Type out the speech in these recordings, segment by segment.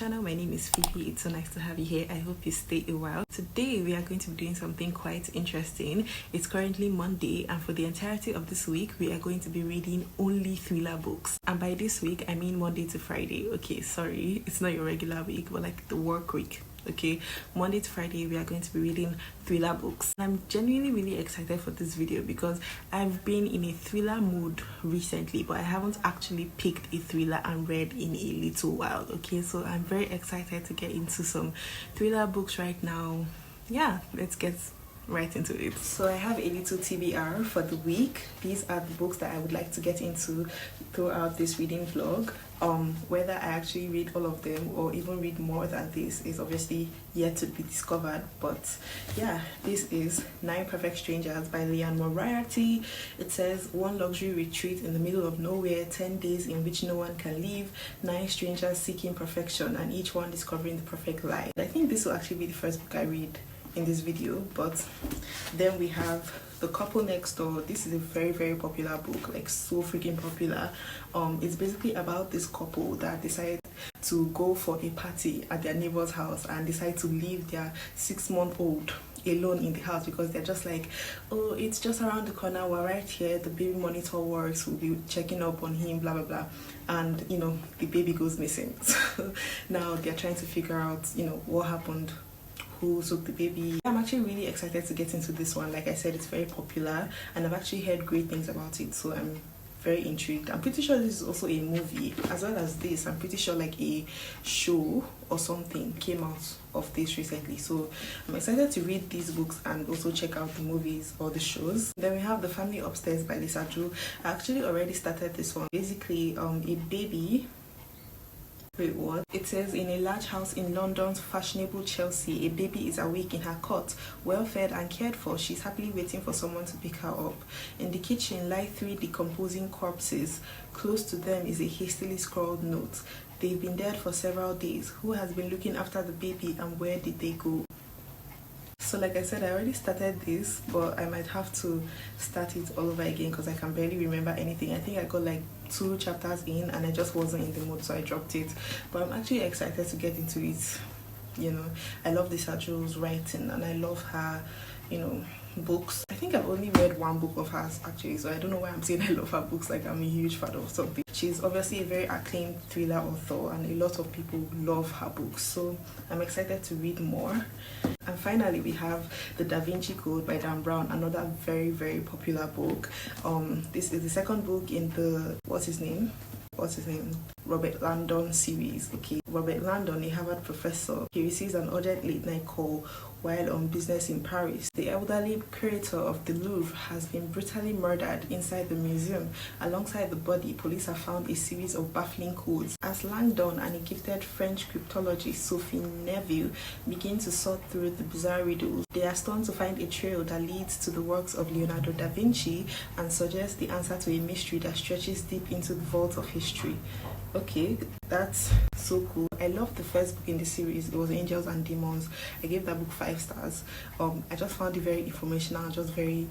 channel. My name is Fifi. It's so nice to have you here. I hope you stay a while. Today we are going to be doing something quite interesting. It's currently Monday, and for the entirety of this week we are going to be reading only thriller books. And by this week I mean Monday to Friday. Okay, sorry, it's not your regular week, but like the work week. Okay, Monday to Friday we are going to be reading thriller books. I'm genuinely really excited for this video because I've been in a thriller mood recently, but I haven't actually picked a thriller and read in a little while. Okay, so I'm very excited to get into some thriller books right now. Yeah, let's get right into it. So I have a little TBR for the week. These are the books that I would like to get into throughout this reading vlog. Whether I actually read all of them or even read more than this is obviously yet to be discovered, but yeah, this is Nine Perfect Strangers by Leanne Moriarty. It says, one luxury retreat in the middle of nowhere, 10 days in which no one can leave, 9 strangers seeking perfection and each one discovering the perfect life. I think this will actually be the first book I read in this video. But then we have The Couple Next Door. This is a very popular book, like so freaking popular. It's basically about this couple that decide to go for a party at their neighbor's house and decide to leave their 6-month-old alone in the house because they're just like, oh, it's just around the corner, we're right here, the baby monitor works, we'll be checking up on him, blah blah blah. And you know, the baby goes missing. So now they're trying to figure out, you know, what happened, who took the baby. I'm actually really excited to get into this one. Like I said, it's very popular and I've actually heard great things about it, so I'm very intrigued. I'm pretty sure this is also a movie as well as this. I'm pretty sure like a show or something came out of this recently, so I'm excited to read these books and also check out the movies or the shows. Then we have The Family Upstairs by Lisa Drew. I actually already started this one. Basically a baby. Wait, what? It says, in a large house in London's fashionable Chelsea, a baby is awake in her cot, well fed and cared for. She's happily waiting for someone to pick her up. In the kitchen lie 3 decomposing corpses. Close to them is a hastily scrawled note. They've been dead for several days. Who has been looking after the baby and where did they go? So like I said, I already started this, but I might have to start it all over again because I can barely remember anything. I think I got like 2 chapters in and I just wasn't in the mood, so I dropped it. But I'm actually excited to get into it. You know, I love Lisa Drew's writing and I love her, you know, books. I think I've only read 1 book of hers actually, so I don't know why I'm saying I love her books like I'm a huge fan of something. She's obviously a very acclaimed thriller author and a lot of people love her books, so I'm excited to read more. And finally we have The Da Vinci Code by Dan Brown, another very popular book. This is the second book in the what's his name, Robert Landon series. Okay, Robert Landon, a Harvard professor, he receives an urgent late night call while on business in Paris. The elderly curator of the Louvre has been brutally murdered inside the museum. Alongside the body, police have found a series of baffling codes. As Langdon and a gifted French cryptologist, Sophie Neville, begin to sort through the bizarre riddles, they are stunned to find a trail that leads to the works of Leonardo da Vinci and suggests the answer to a mystery that stretches deep into the vault of history. Okay, that's so cool. I loved the first book in the series. It was Angels and Demons. I gave that book 5 stars. I just found it very informational, just very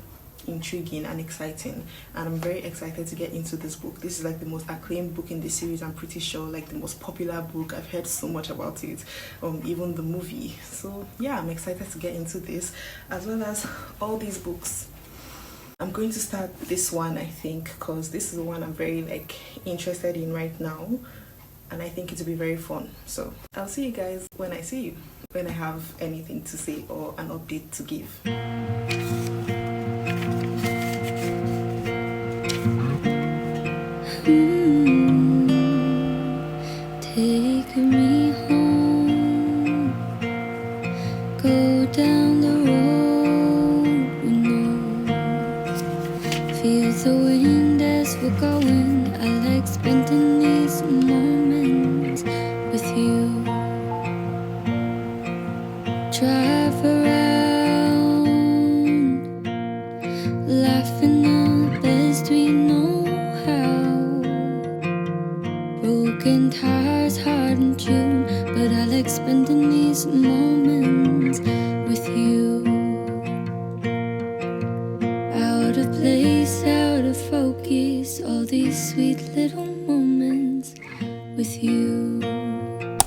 intriguing and exciting, and I'm very excited to get into this book. This is like the most acclaimed book in the series. I'm pretty sure like the most popular book. I've heard so much about it, even the movie. So yeah, I'm excited to get into this as well as all these books. I'm going to start this one, I think, because this is the one I'm very like interested in right now and I think it will be very fun. So I'll see you guys when I see you, when I have anything to say or an update to give. Take me home, go down the road we know, feel the wind as we're going. I like spending these moments with you. Drive around, laughing the best we know how. Broken tires, hard in June, but I like spending these moments with you. Out of place, out of focus, all these sweet little moments with you.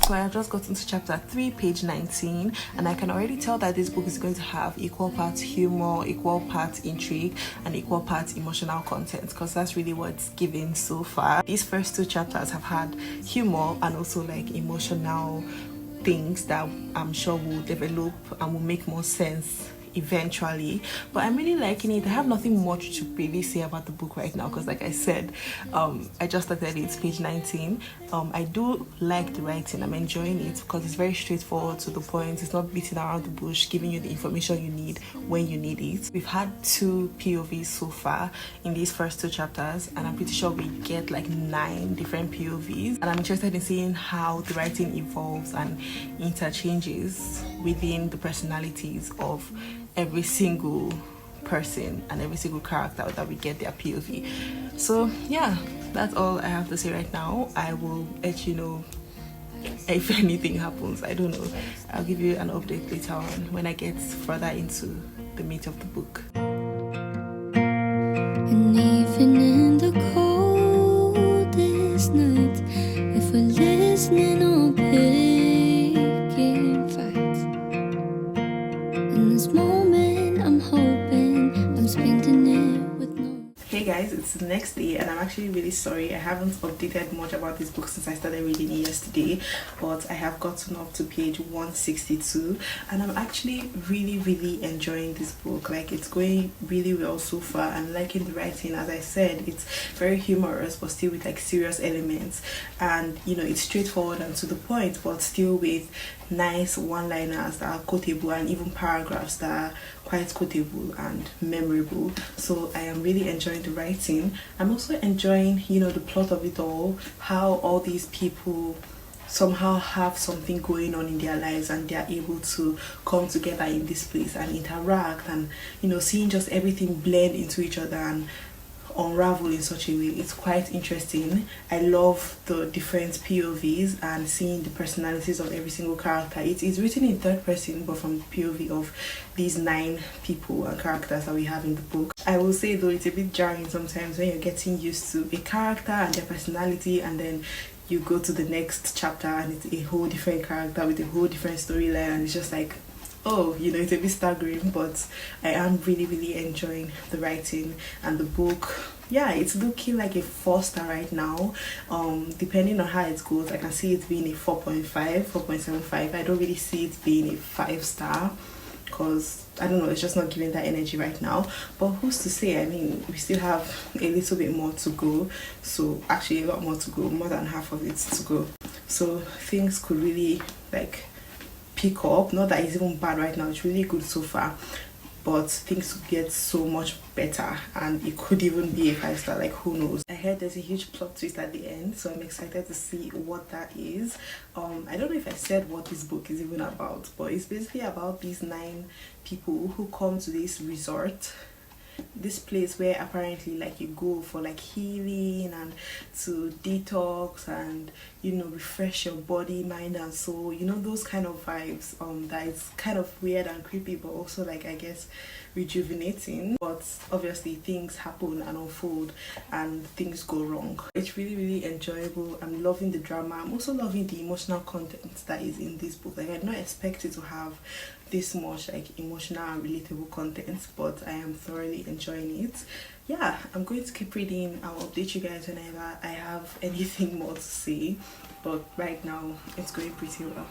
So I have I've just gotten to chapter 3, page 19, and I can already tell that this book is going to have equal parts humor, equal parts intrigue, and equal parts emotional content, because that's really what's given so far. These first 2 chapters have had humor and also like emotional things that I'm sure will develop and will make more sense eventually, but I'm really liking it. I have nothing much to really say about the book right now because, like I said, I just started it, page 19. I do like the writing. I'm enjoying it because it's very straightforward, to the point. It's not beating around the bush, giving you the information you need when you need it. We've had 2 POVs so far in these first 2 chapters, and I'm pretty sure we get like 9 different POVs, and I'm interested in seeing how the writing evolves and interchanges within the personalities of every single person and every single character that we get their POV. So yeah, that's all I have to say right now. I will let you know if anything happens. I don't know. I'll give you an update later on when I get further into the meat of the book. And even in the coldest nights, if we're listening or picking fights, in this moment I'm hoping I'm spending it with no. Hey guys, it's the next day and I'm actually really sorry I haven't updated much about this book since I started reading it yesterday, but I have gotten up to page 162 and I'm actually really enjoying this book. Like, it's going really well so far. I'm liking the writing. As I said, it's very humorous but still with like serious elements, and you know, it's straightforward and to the point, but still with nice one-liners that are quotable and even paragraphs that are quite quotable and memorable. So I am really enjoying the writing. I'm also enjoying, you know, the plot of it all, how all these people somehow have something going on in their lives and they are able to come together in this place and interact, and you know, seeing just everything blend into each other and unravel in such a way. It's quite interesting. I love the different POVs and seeing the personalities of every single character. It is written in third person, but from the POV of these 9 people and characters that we have in the book. I will say though, it's a bit jarring sometimes when you're getting used to a character and their personality, and then you go to the next chapter and it's a whole different character with a whole different storyline, and it's just like, oh, you know, it's a bit staggering. But I am really enjoying the writing and the book. Yeah, it's looking like a 4-star right now. Depending on how it goes, I can see it being a 4.5, 4.75. I don't really see it being a 5-star because I don't know, it's just not giving that energy right now. But who's to say? I mean, we still have a little bit more to go. So actually a lot more to go, more than half of it to go. So things could really like pick up. Not that it's even bad right now, it's really good so far, but things could get so much better and it could even be a 5-star, like who knows. I heard there's a huge plot twist at the end, so I'm excited to see what that is. I don't know if I said what this book is even about, but it's basically about these 9 people who come to this resort, this place where apparently like you go for like healing and to detox and, you know, refresh your body, mind and soul, you know, those kind of vibes. That is kind of weird and creepy, but also like, I guess, rejuvenating. But obviously things happen and unfold and things go wrong. It's really enjoyable. I'm loving the drama. I'm also loving the emotional content that is in this book. Like, I did not expect it to have this much like emotional and relatable content, but I am thoroughly enjoying it. Yeah, I'm going to keep reading. I'll update you guys whenever I have anything more to say, but right now it's going pretty well.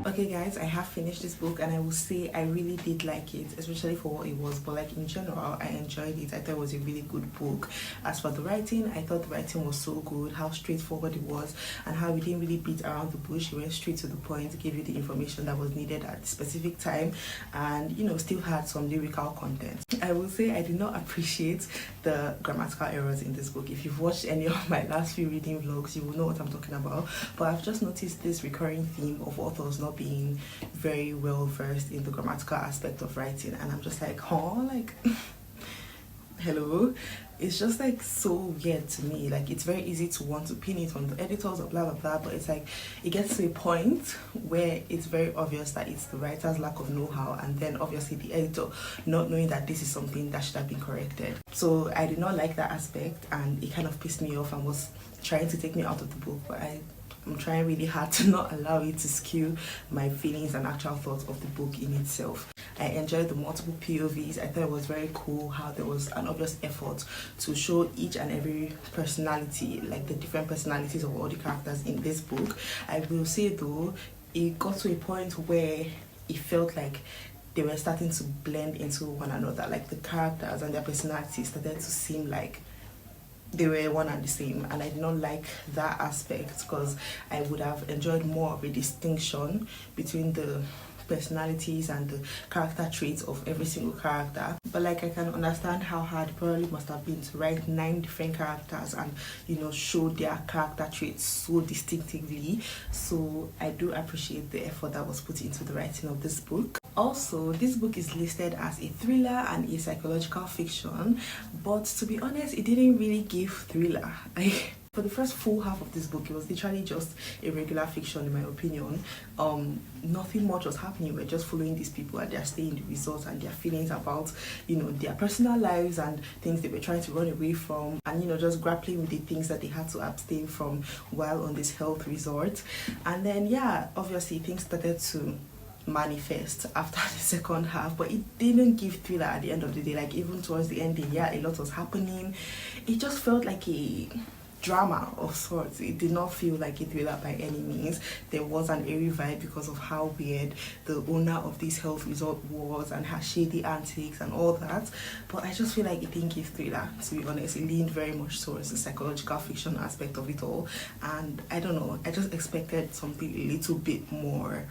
Okay guys, I have finished this book and I will say I really did like it, especially for what it was, but like in general I enjoyed it. I thought it was a really good book. As for the writing, I thought the writing was so good, how straightforward it was and how we didn't really beat around the bush. It went straight to the point, gave you the information that was needed at the specific time, and you know, still had some lyrical content. I will say I did not appreciate the grammatical errors in this book. If you've watched any of my last few reading vlogs, you will know what I'm talking about, but I've just noticed this recurring theme of authors not being very well versed in the grammatical aspect of writing, and I'm just like, oh, like hello, it's just like so weird to me. Like, it's very easy to want to pin it on the editors or blah blah blah, but it's like it gets to a point where it's very obvious that it's the writer's lack of know-how, and then obviously the editor not knowing that this is something that should have been corrected. So I did not like that aspect, and it kind of pissed me off and was trying to take me out of the book. But I'm trying really hard to not allow it to skew my feelings and actual thoughts of the book in itself. I enjoyed the multiple POVs. I thought it was very cool how there was an obvious effort to show each and every personality, like the different personalities of all the characters in this book. I will say though, it got to a point where it felt like they were starting to blend into one another. Like the characters and their personalities started to seem like they were one and the same, and I did not like that aspect because I would have enjoyed more of a distinction between the personalities and the character traits of every single character. But like, I can understand how hard it probably must have been to write 9 different characters and, you know, show their character traits so distinctively. So I do appreciate the effort that was put into the writing of this book. Also, this book is listed as a thriller and a psychological fiction, but to be honest, it didn't really give thriller. For the first full half of this book, it was literally just a regular fiction, in my opinion. Nothing much was happening. We're just following these people and their stay in the resort and their feelings about, you know, their personal lives and things they were trying to run away from, and, you know, just grappling with the things that they had to abstain from while on this health resort. And then, yeah, obviously things started to manifest after the second half, but it didn't give thriller at the end of the day. Like, even towards the ending, yeah, a lot was happening. It just felt like a drama of sorts. It did not feel like a thriller by any means. There was an eerie vibe because of how weird the owner of this health resort was and her shady antics and all that, but I just feel like it didn't give thriller, to be honest. It leaned very much towards the psychological fiction aspect of it all, and I don't know, I just expected something a little bit more,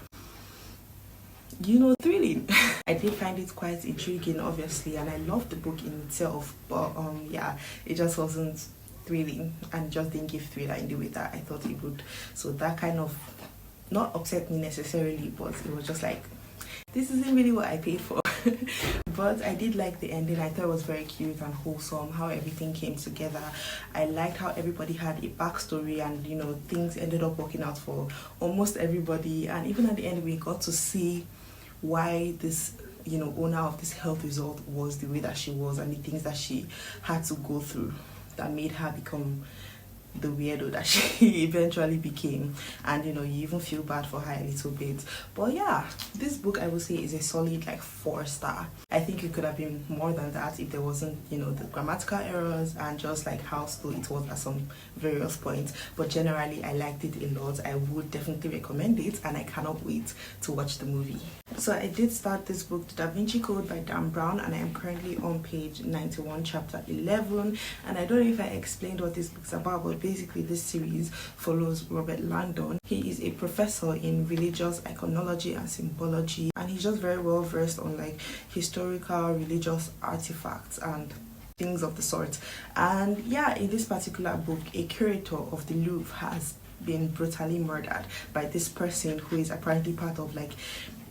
you know, thrilling. I did find it quite intriguing, obviously, and I loved the book in itself, but yeah, it just wasn't thrilling and just didn't give thriller in the way that I thought it would. So that kind of not upset me necessarily, but it was just like, this isn't really what I paid for. But I did like the ending. I thought it was very cute and wholesome, how everything came together. I liked how everybody had a backstory, and, you know, things ended up working out for almost everybody. And even at the end, we got to see why this, you know, owner of this health resort was the way that she was, and the things that she had to go through that made her become the weirdo that she eventually became. And, you know, you even feel bad for her a little bit. But yeah, this book, I would say, is a solid like 4-star. I think it could have been more than that if there wasn't, you know, the grammatical errors and just like how slow it was at some various points. But generally, I liked it a lot. I would definitely recommend it, and I cannot wait to watch the movie. So I did start this book, The Da Vinci Code by Dan Brown, and I am currently on page 91, chapter 11. And I don't know if I explained what this book's about, but basically this series follows Robert Langdon. He is a professor in religious iconology and symbology, and he's just very well versed on like historical religious artifacts and things of the sort. And yeah, in this particular book, a curator of the Louvre has been brutally murdered by this person who is apparently part of like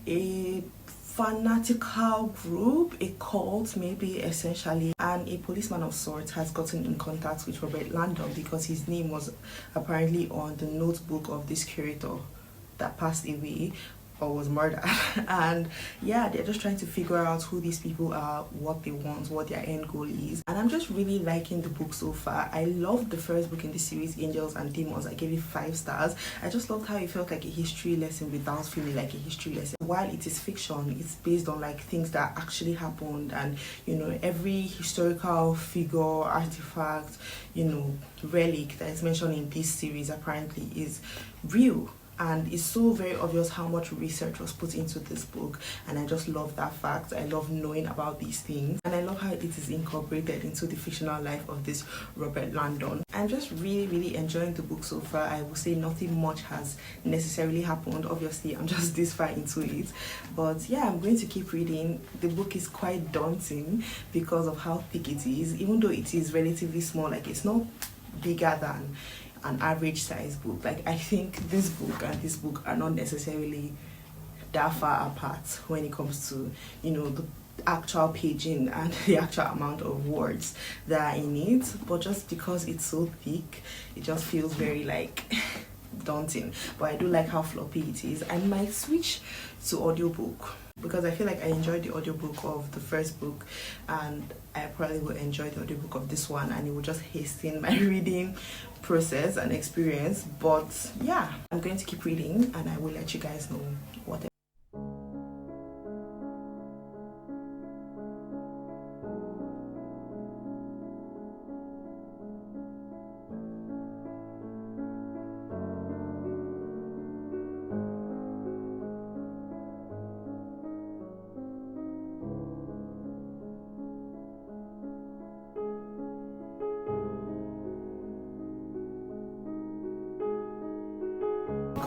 a fanatical group, a cult maybe, essentially. And a policeman of sorts has gotten in contact with Robert Langdon because his name was apparently on the notebook of this curator that passed away or was murdered. And yeah, they're just trying to figure out who these people are, what they want, what their end goal is. And I'm just really liking the book so far. I loved the first book in the series, Angels and Demons. I gave it 5 stars. I just loved how it felt like a history lesson without feeling like a history lesson. While it is fiction, it's based on like things that actually happened, and, you know, every historical figure, artifact, you know, relic that is mentioned in this series apparently is real. And it's so very obvious how much research was put into this book, and I just love that fact. I love knowing about these things, and I love how it is incorporated into the fictional life of this Robert Langdon. I'm just really enjoying the book so far. I will say nothing much has necessarily happened. Obviously, I'm just this far into it, but yeah, I'm going to keep reading. The book is quite daunting because of how thick it is, even though it is relatively small. Like, it's not bigger than an average size book. Like, I think this book and this book are not necessarily that far apart when it comes to, you know, the actual paging and the actual amount of words that are in it, but just because it's so thick, it just feels very like daunting. But I do like how floppy it is. I might switch to audiobook because I feel like I enjoyed the audiobook of the first book, and I probably will enjoy the audiobook of this one, and it will just hasten my reading process and experience. But yeah, I'm going to keep reading and I will let you guys know what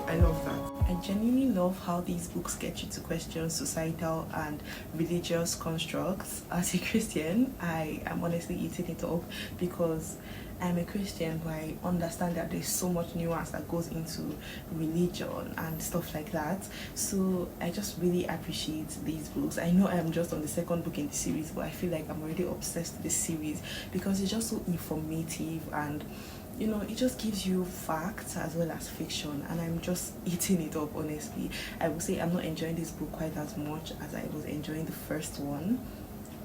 I love that. I genuinely love how these books get you to question societal and religious constructs. As a Christian, I am honestly eating it up because I'm a Christian, but I understand that there's so much nuance that goes into religion and stuff like that. So I just really appreciate these books. I know I'm just on the second book in the series, but I feel like I'm already obsessed with this series because it's just so informative, and you know, it just gives you facts as well as fiction, and I'm just eating it up. Honestly, I would say I'm not enjoying this book quite as much as I was enjoying the first one,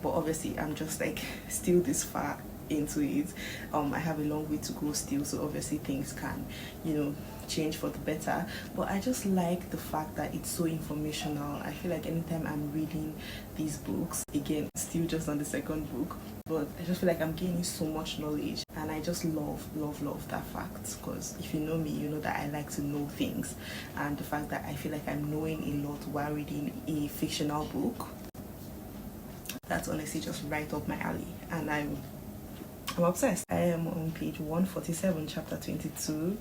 but obviously I'm just like still this far into it. I have a long way to go still, so obviously things can, you know, change for the better, but I just like the fact that it's so informational. I feel like anytime I'm reading these books, again still just on the second book, but I just feel like I'm gaining so much knowledge, and I just love that fact, because if you know me, you know that I like to know things, and the fact that I feel like I'm knowing a lot while reading a fictional book, that's honestly just right up my alley, and I'm obsessed. I am on page 147, chapter 22.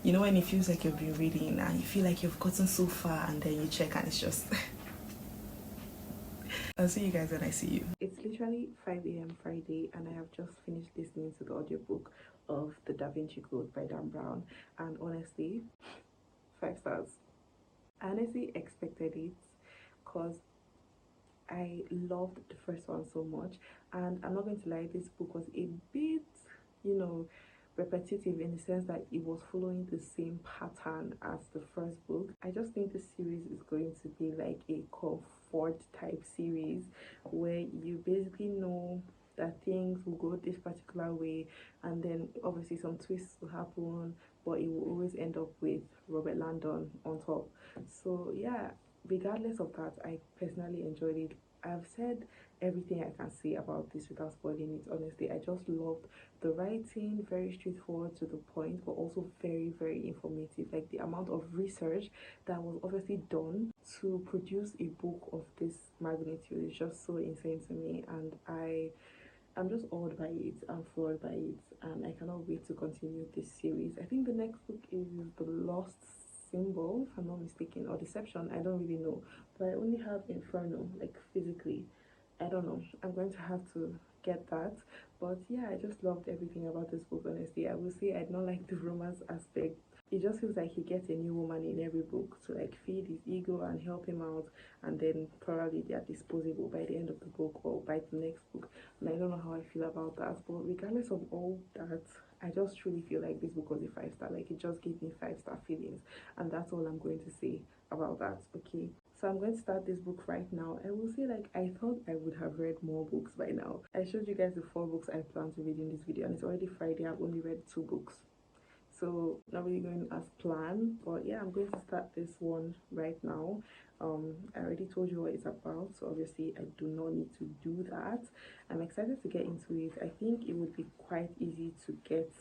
You know when it feels like you've been reading and you feel like you've gotten so far, and then you check and it's just I'll see you guys when I see you. It's literally 5 a.m. Friday, and I have just finished listening to the audiobook of The Da Vinci Code by Dan Brown, and honestly, 5 stars. I honestly expected it because I loved the first one so much, and I'm not going to lie, this book was a bit, you know, repetitive in the sense that it was following the same pattern as the first book. I just think the series is going to be like a comfort type series where you basically know that things will go this particular way, and then obviously some twists will happen, but it will always end up with Robert Landon on top. So yeah, regardless of that, I personally enjoyed it. I've said everything I can say about this without spoiling it. Honestly, I just loved the writing, very straightforward to the point, but also very informative. Like the amount of research that was obviously done to produce a book of this magnitude is just so insane to me, and I'm just awed by it. I'm floored by it, and I cannot wait to continue this series. I think the next book is The Lost Symbol, if I'm not mistaken, or Deception. I don't really know, but I only have Inferno, like physically. I don't know. I'm going to have to get that. But yeah, I just loved everything about this book, honestly. I will say I don't like the romance aspect. It just feels like he gets a new woman in every book to like feed his ego and help him out, and then probably they are disposable by the end of the book or by the next book. And I don't know how I feel about that. But regardless of all that, I just truly feel like this book was a 5 star. Like it just gave me 5 star feelings, and that's all I'm going to say about that. Okay, so I'm going to start this book right now. I will say, like, I thought I would have read more books by now. I showed you guys the 4 books I plan to read in this video, and it's already Friday. I've only read 2 books, so not really going as planned. But yeah, I'm going to start this one right now. I already told you what it's about, so obviously I do not need to do that. I'm excited to get into it. I think it would be quite easy to get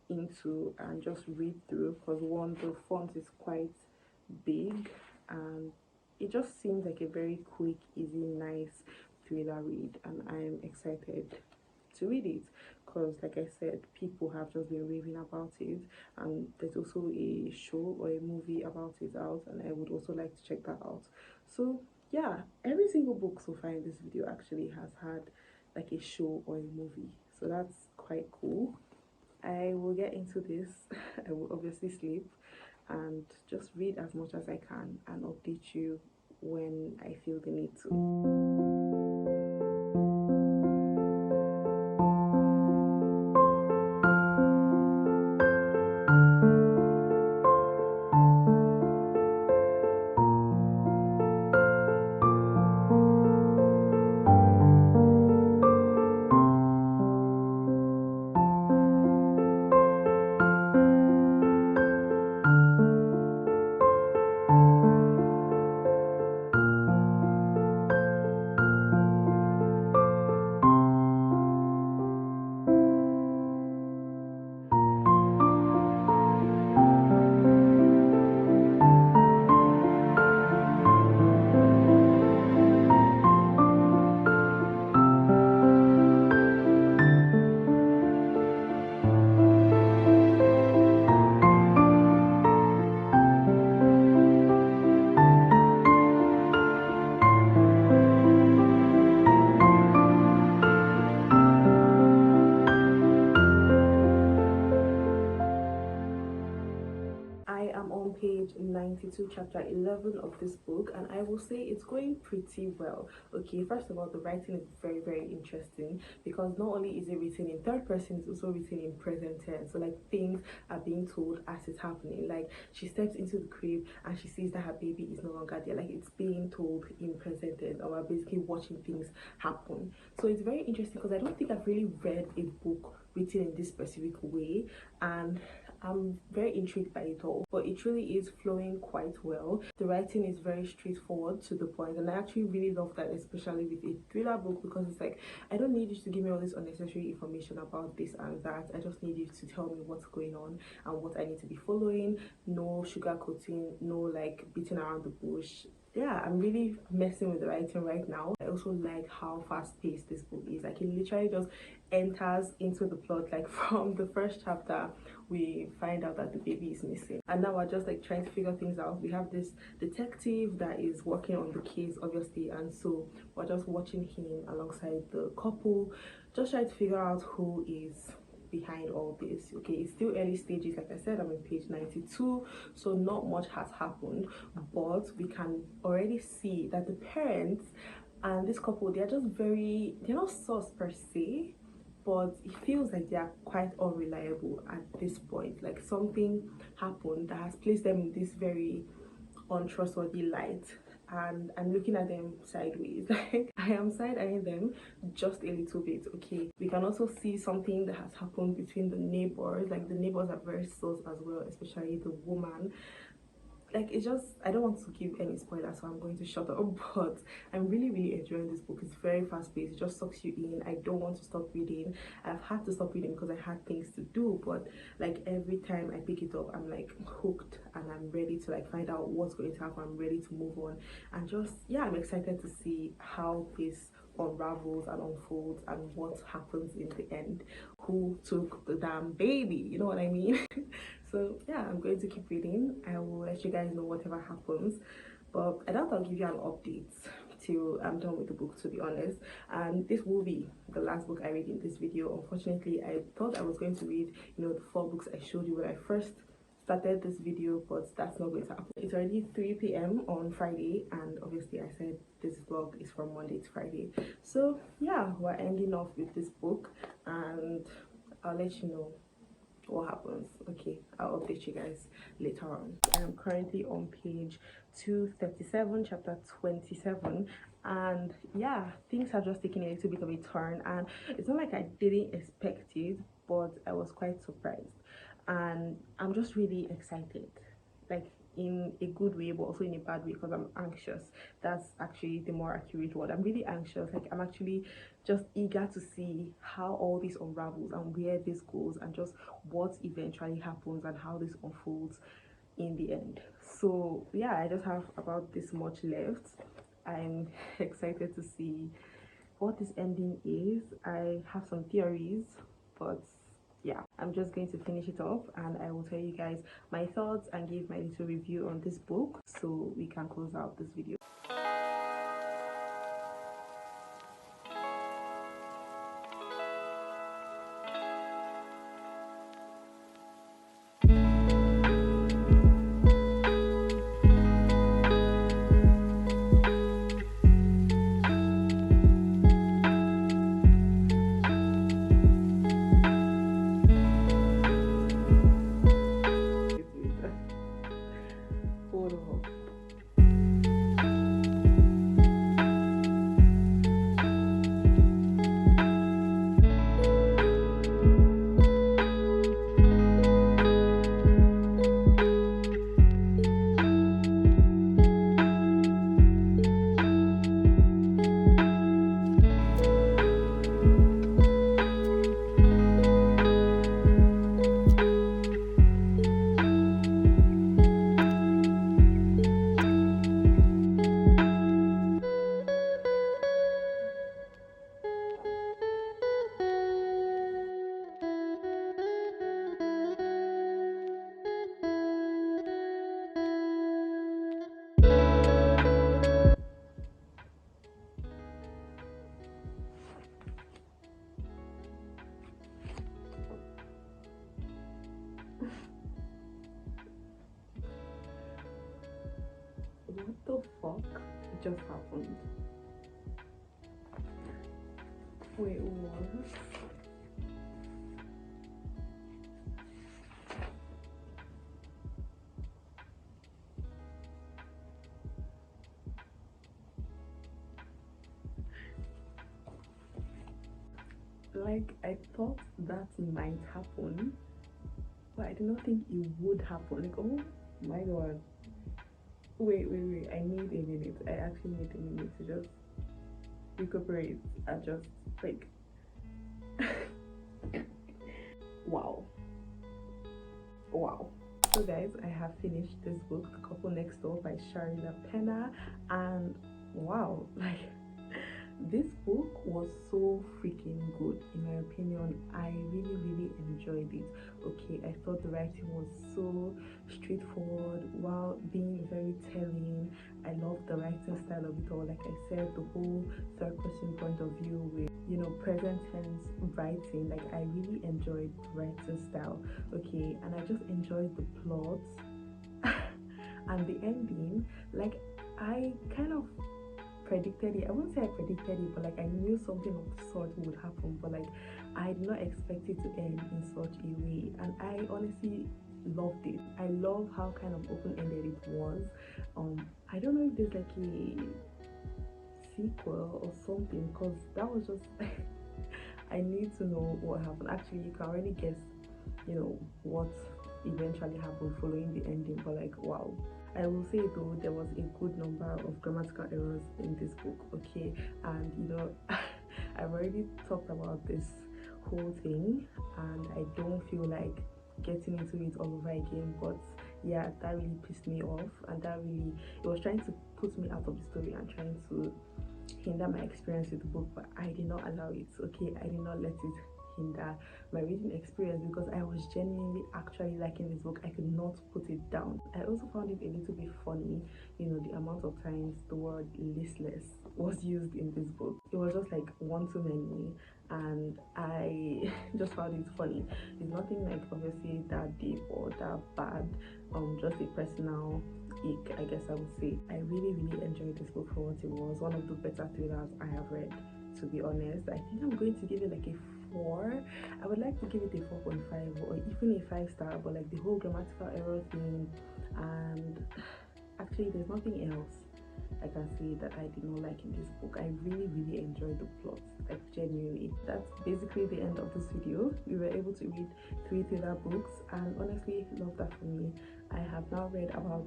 into and just read through, because one, the font is quite big, and it just seems like a very quick, easy, nice thriller read, and I'm excited to read it because, like I said, people have just been raving about it, and there's also a show or a movie about it out, and I would also like to check that out. So yeah, every single book so far in this video actually has had like a show or a movie, so that's quite cool. I will get into this. I will obviously sleep and just read as much as I can and update you when I feel the need to. I am on page 92, chapter 11 of this book, and I will say it's going pretty well. Okay, first of all, the writing is very, very interesting because not only is it written in third person, it's also written in present tense. So like things are being told as it's happening. Like she steps into the crib and she sees that her baby is no longer there. Like it's being told in present tense, or we're basically watching things happen. So it's very interesting because I don't think I've really read a book written in this specific way, and I'm very intrigued by it all, but it really is flowing quite well. The writing is very straightforward to the point, and I actually really love that, especially with a thriller book, because it's like I don't need you to give me all this unnecessary information about this and that. I just need you to tell me what's going on and what I need to be following. No sugarcoating, no like beating around the bush. Yeah, I'm really messing with the writing right now. I also like how fast-paced this book is. Like it literally just enters into the plot. Like from the first chapter we find out that the baby is missing, and now we're just like trying to figure things out. We have this detective that is working on the case, obviously, and so we're just watching him alongside the couple, just trying to figure out who is behind all this. Okay, it's still early stages. Like I said, I'm on page 92, so not much has happened, but we can already see that the parents and this couple, they're not sus per se, but it feels like they are quite unreliable at this point. Like something happened that has placed them in this very untrustworthy light, and I'm looking at them sideways. Like I am side-eyeing them just a little bit. Okay, we can also see something that has happened between the neighbors. Like the neighbors are very sus as well, especially the woman. Like it's just, I don't want to give any spoilers, so I'm going to shut up. But I'm really enjoying this book. It's very fast-paced. It just sucks you in. I don't want to stop reading. I've had to stop reading because I had things to do, but like every time I pick it up, I'm like hooked and I'm ready to like find out what's going to happen. I'm ready to move on, and just, yeah, I'm excited to see how this unravels and unfolds and what happens in the end. Who took the damn baby, you know what I mean? So yeah, I'm going to keep reading. I will let you guys know whatever happens, but I doubt I'll give you an update till I'm done with the book, to be honest. And this will be the last book I read in this video. Unfortunately, I thought I was going to read, you know, the 4 books I showed you when I first started this video, but that's not going to happen. It's already 3 p.m. on Friday, and obviously I said this vlog is from Monday to Friday. So yeah, we're ending off with this book, and I'll let you know what happens. Okay, I'll update you guys later on. I'm currently on page 237, chapter 27, and yeah, things have just taken a little bit of a turn, and it's not like I didn't expect it, but I was quite surprised, and I'm just really excited, like in a good way but also in a bad way, because I'm anxious. That's actually the more accurate word. I'm really anxious. Like I'm actually just eager to see how all this unravels and where this goes, and just what eventually happens and how this unfolds in the end. So yeah, I just have about this much left. I'm excited to see what this ending is. I have some theories, but yeah, I'm just going to finish it off and I will tell you guys my thoughts and give my little review on this book so we can close out this video. fuck just happened? Wait, what? Like, I thought that might happen, but I did not think it would happen. Like, oh my god. Wait, I need a minute. I actually need a minute to just recuperate and just like wow. So guys, I have finished this book, The Couple Next Door by Sharilapena, and wow, like this book was so freaking good in my opinion. I really enjoyed it. Okay, I thought the writing was so straightforward while being very telling. I love the writing style of it all. Like I said, the whole third person point of view with, you know, present tense writing. Like I really enjoyed the writing style. Okay, and I just enjoyed the plot and the ending. Like I kind of predicted it. I wouldn't say I predicted it, but like I knew something of the sort would happen, but like I did not expect it to end in such a way, and I honestly loved it. I love how kind of open-ended it was. I don't know if there's like a sequel or something, because that was just I need to know what happened. Actually, you can already guess, you know, what eventually happened following the ending, but like wow. I will say though, there was a good number of grammatical errors in this book, okay? And you know, I've already talked about this whole thing and I don't feel like getting into it all over again, but yeah, that really pissed me off, and that really, it was trying to put me out of the story and trying to hinder my experience with the book, but I did not allow it, okay? I did not let it hinder my reading experience because I was genuinely actually liking this book. I could not put it down. I also found it a little bit funny, you know, the amount of times the word listless was used in this book. It was just like one too many, and I just found it funny. It's nothing like obviously that deep or that bad, just a personal ick, I guess I would say. I really enjoyed this book for what it was. One of the better thrillers I have read, to be honest. I think I'm going to give it like a 4. I would like to give it a 4.5 or even a 5-star, but like the whole grammatical error thing, and actually there's nothing else I can say that I did not like in this book. I really enjoyed the plot, like genuinely. That's basically the end of this video. We were able to read 3 thriller books, and honestly love that for me. I have now read about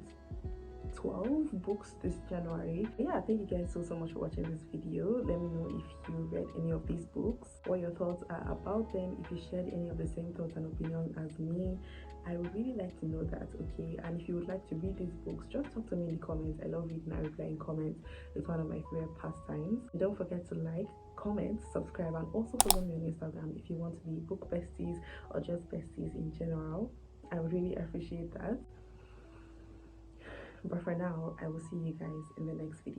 12 books this January. Yeah, thank you guys so much for watching this video. Let me know if you read any of these books, what your thoughts are about them, if you shared any of the same thoughts and opinions as me. I would really like to know that, okay? And if you would like to read these books, just talk to me in the comments. I love reading and replying comments. It's one of my favorite pastimes. Don't forget to like, comment, subscribe, and also follow me on Instagram if you want to be book besties or just besties in general. I would really appreciate that. But for now, I will see you guys in the next video.